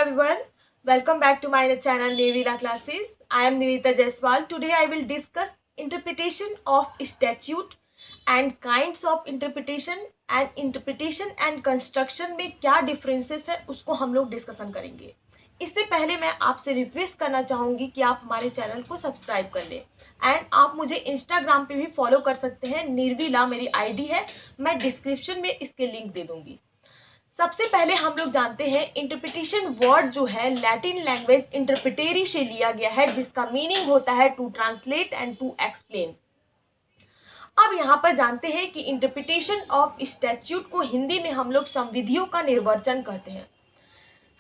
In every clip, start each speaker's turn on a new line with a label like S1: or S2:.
S1: everyone, welcome back to my channel Niravi classes. I am Nirita Jaiswal. Today I will discuss interpretation of statute and kinds of interpretation and construction में क्या differences है उसको हम लोग discussion करेंगे। इससे पहले मैं आपसे रिक्वेस्ट करना चाहूँगी कि आप हमारे चैनल को सब्सक्राइब कर लें एंड आप मुझे इंस्टाग्राम पे भी फॉलो कर सकते हैं। निर्वी ला मेरी आईडी है, मैं डिस्क्रिप्शन में इसके लिंक दे दूँगी। सबसे पहले हम लोग जानते हैं इंटरप्रिटेशन वर्ड जो है लैटिन लैंग्वेज इंटरप्रिटेरी से लिया गया है, जिसका मीनिंग होता है to translate and to explain. अब यहाँ पर जानते हैं कि इंटरप्रिटेशन ऑफ स्टैट्यूट को हिंदी में हम लोग संविधियों का निर्वचन कहते हैं।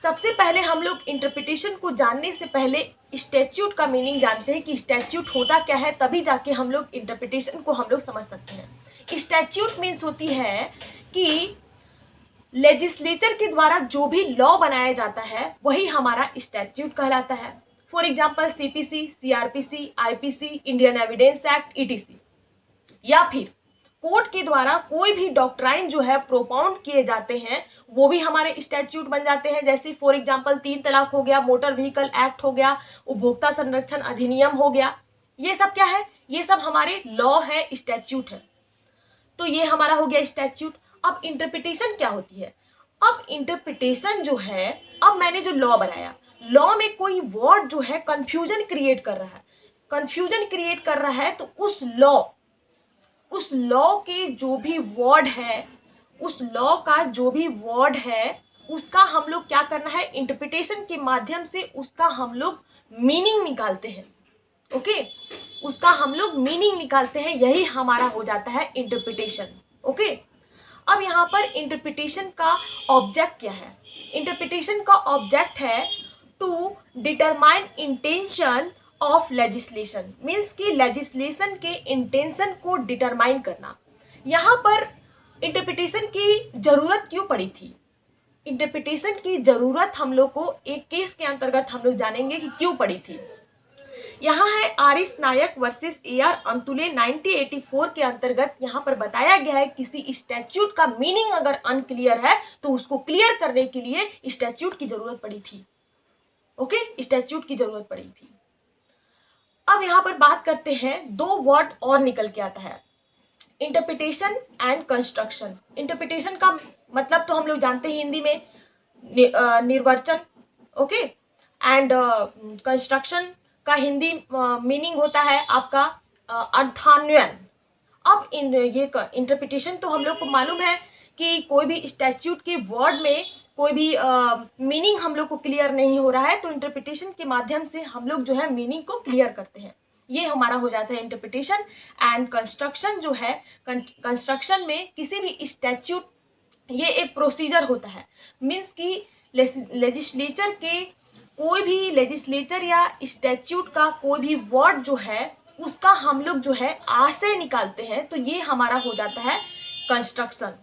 S1: सबसे पहले हम लोग इंटरप्रिटेशन को जानने से पहले स्टैट्यूट का मीनिंग जानते हैं कि स्टैट्यूट होता क्या है, तभी जाके हम लोग इंटरप्रिटेशन को हम लोग समझ सकते हैं। स्टैट्यूट मीन्स होती है कि लेजिस्लेचर के द्वारा जो भी लॉ बनाया जाता है वही हमारा स्टैट्यूट कहलाता है। For example CPC, CrPC, IPC, Indian evidence act, etc. या फिर कोर्ट के द्वारा कोई भी डॉक्ट्राइन जो है प्रोपाउंड किए जाते हैं वो भी हमारे स्टैट्यूट बन जाते हैं। जैसे फॉर एग्जांपल 3 तलाक हो गया, मोटर व्हीकल एक्ट हो गया, उपभोक्ता संरक्षण अधिनियम हो गया। ये सब क्या है? ये सब हमारे लॉ है, स्टैट्यूट है। तो ये हमारा हो गया स्टैट्यूट। अब इंटरप्रिटेशन क्या होती है? अब इंटरप्रिटेशन जो है, अब मैंने जो लॉ बनाया, लॉ में कोई वर्ड जो है कंफ्यूजन क्रिएट कर रहा है, तो उस लॉ के जो भी वर्ड है, उस लॉ का जो भी वर्ड है उसका हम लोग क्या करना है, इंटरप्रिटेशन के माध्यम से उसका हम लोग मीनिंग निकालते हैं। ओके, उसका हम लोग मीनिंग निकालते हैं, यही हमारा हो जाता है इंटरप्रिटेशन। ओके, अब यहाँ पर इंटरप्रिटेशन का ऑब्जेक्ट क्या है? इंटरप्रिटेशन का ऑब्जेक्ट है to determine intention of legislation, means कि लेजिस्लेशन के इंटेंशन को डिटरमाइन करना। यहाँ पर इंटरप्रिटेशन की जरूरत क्यों पड़ी थी? इंटरप्रिटेशन की जरूरत हम लोग को एक केस के अंतर्गत हम लोग जानेंगे कि क्यों पड़ी थी। यहाँ है आरिस नायक वर्सेस AR अंतुले 1984 के अंतर्गत यहाँ पर बताया गया है किसी स्टैट्यूट का मीनिंग अगर अनक्लियर है तो उसको क्लियर करने के लिए स्टैट्यूट की जरूरत पड़ी थी। ओके, स्टैट्यूट की जरूरत पड़ी थी। अब यहाँ पर बात करते हैं, 2 वर्ड और निकल के आता है, इंटरप्रिटेशन एंड कंस्ट्रक्शन। इंटरप्रिटेशन का मतलब तो हम लोग जानते हैं हिंदी में निर्वचन। ओके, एंड कंस्ट्रक्शन का हिंदी मीनिंग होता है आपका अर्थान्वयन। अब ये इंटरप्रिटेशन तो हम लोग को मालूम है कि कोई भी स्टैट्यूट के वर्ड में कोई भी मीनिंग हम लोग को क्लियर नहीं हो रहा है, तो इंटरप्रिटेशन के माध्यम से हम लोग जो है मीनिंग को क्लियर करते हैं। ये हमारा हो जाता है इंटरप्रिटेशन। एंड कंस्ट्रक्शन जो है, कंस्ट्रक्शन में किसी भी स्टैट्यूट, ये एक प्रोसीजर होता है, मीन्स कि लेजिस्लेचर के कोई भी लेजिस्लेचर या स्टैट्यूट का कोई भी वर्ड जो है उसका हम लोग जो है आशय निकालते हैं, तो ये हमारा हो जाता है कंस्ट्रक्शन।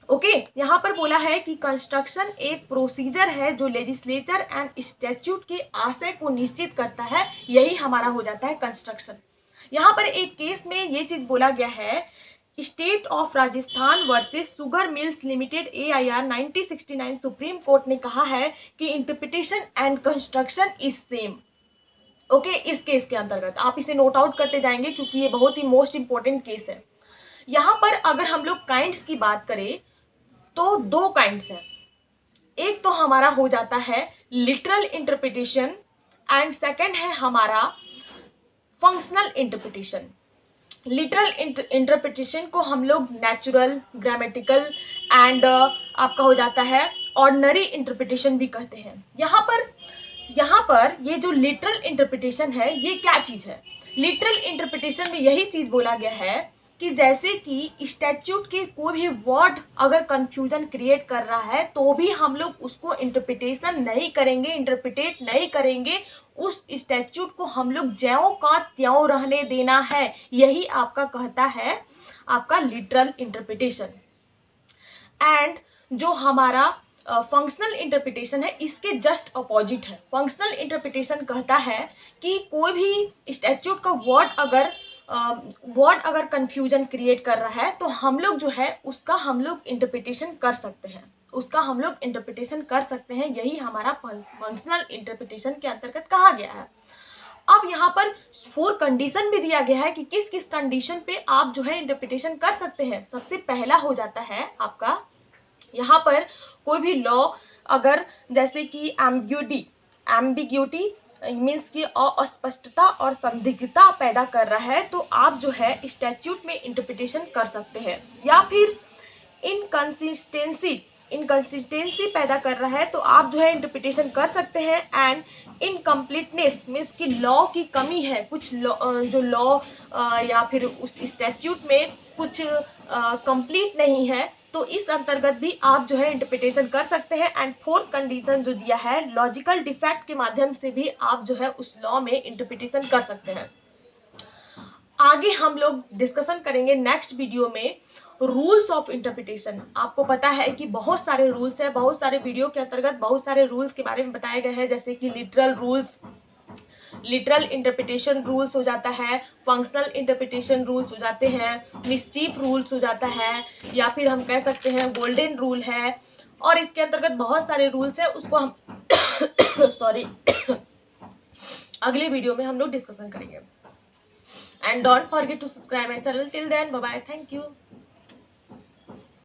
S1: ओके, यहाँ पर बोला है कि कंस्ट्रक्शन एक प्रोसीजर है जो लेजिस्लेचर एंड स्टैट्यूट के आशय को निश्चित करता है, यही हमारा हो जाता है कंस्ट्रक्शन। यहाँ पर एक केस में ये चीज बोला गया है, state of Rajasthan versus sugar mills limited AIR 1969, supreme court ने कहा है कि interpretation and construction is same. Okay, इस केस के अंतर्गत आप इसे नोट आउट करते जाएंगे क्योंकि ये बहुत ही मोस्ट इंपॉर्टेंट केस है। यहाँ पर अगर हम लोग काइंड्स की बात करें तो 2 काइंड्स हैं। एक तो हमारा हो जाता है लिटरल इंटरप्रिटेशन एंड सेकेंड है हमारा फंक्शनल इंटरप्रिटेशन। लिटरल इंटरप्रिटेशन को हम लोग नेचुरल, ग्रामेटिकल एंड आपका हो जाता है ऑर्डिनरी इंटरप्रिटेशन भी कहते हैं। यहाँ पर ये जो लिटरल इंटरप्रिटेशन है, ये क्या चीज़ है? लिटरल इंटरप्रिटेशन में यही चीज़ बोला गया है कि जैसे कि स्टैट्यूट के कोई भी वर्ड अगर कंफ्यूजन क्रिएट कर रहा है तो भी हम लोग उसको इंटरप्रिटेशन नहीं करेंगे, इंटरप्रिटेट नहीं करेंगे, उस स्टैट्यूट को हम लोग ज्यों का त्यों रहने देना है, यही आपका कहता है आपका लिटरल इंटरप्रिटेशन। एंड जो हमारा फंक्शनल इंटरप्रिटेशन है, इसके जस्ट अपोजिट है। फंक्शनल इंटरप्रिटेशन कहता है कि कोई भी स्टैट्यूट का वर्ड अगर कंफ्यूजन क्रिएट कर रहा है तो हम लोग जो है उसका हम लोग इंटरप्रिटेशन कर सकते हैं। उसका हम लोग इंटरप्रिटेशन कर सकते हैं। यही हमारा फंक्शनल इंटरप्रिटेशन के अंतर्गत कहा गया है। अब यहाँ पर 4 कंडीशन भी दिया गया है कि किस किस कंडीशन पे आप जो है इंटरप्रिटेशन कर सकते हैं। सबसे पहला हो जाता है आपका यहाँ पर कोई भी लॉ अगर जैसे कि एम्बिग्यूटी मीन्स की अस्पष्टता और संदिग्धता पैदा कर रहा है तो आप जो है स्टैट्यूट में इंटरप्रिटेशन कर सकते हैं। या फिर इनकंसिस्टेंसी पैदा कर रहा है तो आप जो है इंटरप्रिटेशन कर सकते हैं। एंड इनकम्प्लीटनेस मीन्स कि लॉ की कमी है, कुछ जो लॉ या फिर उस स्टैट्यूट में कुछ कंप्लीट नहीं है तो इस अंतर्गत भी आप जो है इंटरप्रिटेशन कर सकते हैं। एंड 4th कंडीशन जो दिया है लॉजिकल डिफेक्ट के माध्यम से भी आप जो है उस लॉ में इंटरप्रिटेशन कर सकते हैं। आगे हम लोग डिस्कशन करेंगे नेक्स्ट वीडियो में रूल्स ऑफ इंटरप्रिटेशन। आपको पता है कि बहुत सारे रूल्स है, बहुत सारे वीडियो के अंतर्गत बहुत सारे रूल्स के बारे में बताए गए हैं, जैसे कि लिटरल इंटरप्रिटेशन रूल्स हो जाता है, फंक्शनल इंटरप्रिटेशन रूल्स हो जाते हैं, मिसचीफ रूल्स हो जाता है, या फिर हम कह सकते हैं गोल्डन रूल है। और इसके अंतर्गत बहुत सारे रूल्स है, उसको हम सॉरी अगले वीडियो में हम लोग डिस्कशन करेंगे। And don't forget to subscribe my channel. Till then, bye bye. Thank you.